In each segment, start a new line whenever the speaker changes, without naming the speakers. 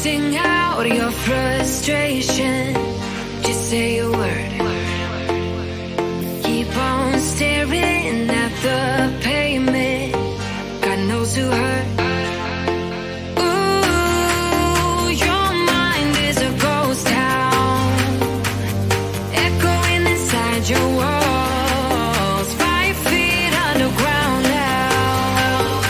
Sing out your frustration. Just say a word. Keep on staring at the pavement. God knows who hurt. Ooh, your mind is a ghost town, echoing inside your walls, 5 feet underground now.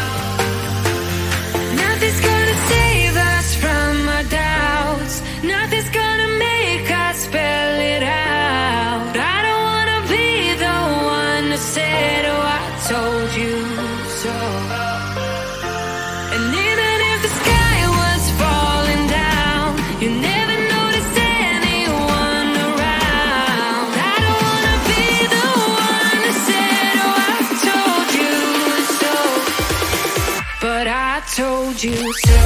Nothing's gonna save us from our doubts. Nothing's gonna make us spell it out. I don't wanna be the one who said, oh, I told you so. And even if the sky was falling down, you never noticed anyone around. I don't wanna be the one who said, oh, I told you so. But I told you so.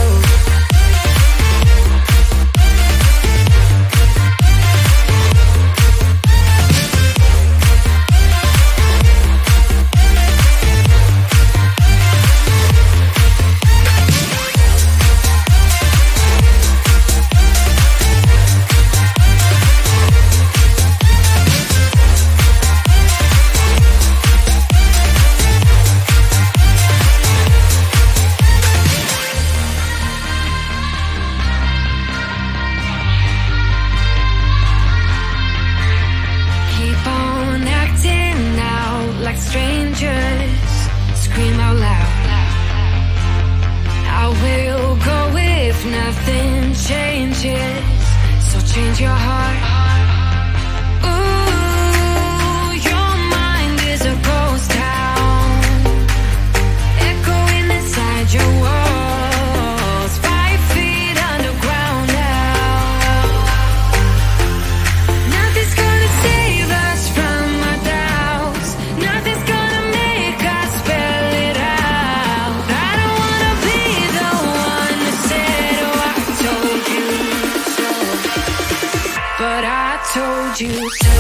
Keep on acting out like strangers. Scream out loud. I will go if nothing changes. So change your heart. Ooh, your mind is a ghost town, echoing inside your walls, 5 feet underground now. Nothing's gonna save us from our doubts. Nothing's gonna make us spell it out. I don't wanna be the one who said, oh, I told you so. But I told you so.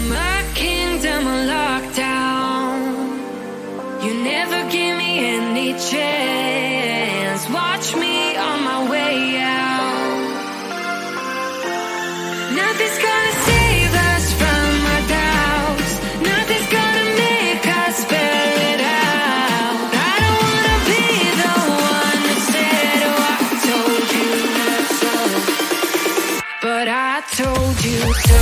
My kingdom on lockdown. You never give me any chance. Watch me on my way out. Nothing's gonna save us from our doubts. Nothing's gonna make us spell it out. I don't wanna be the one who said, oh, I told you so. But I told you so.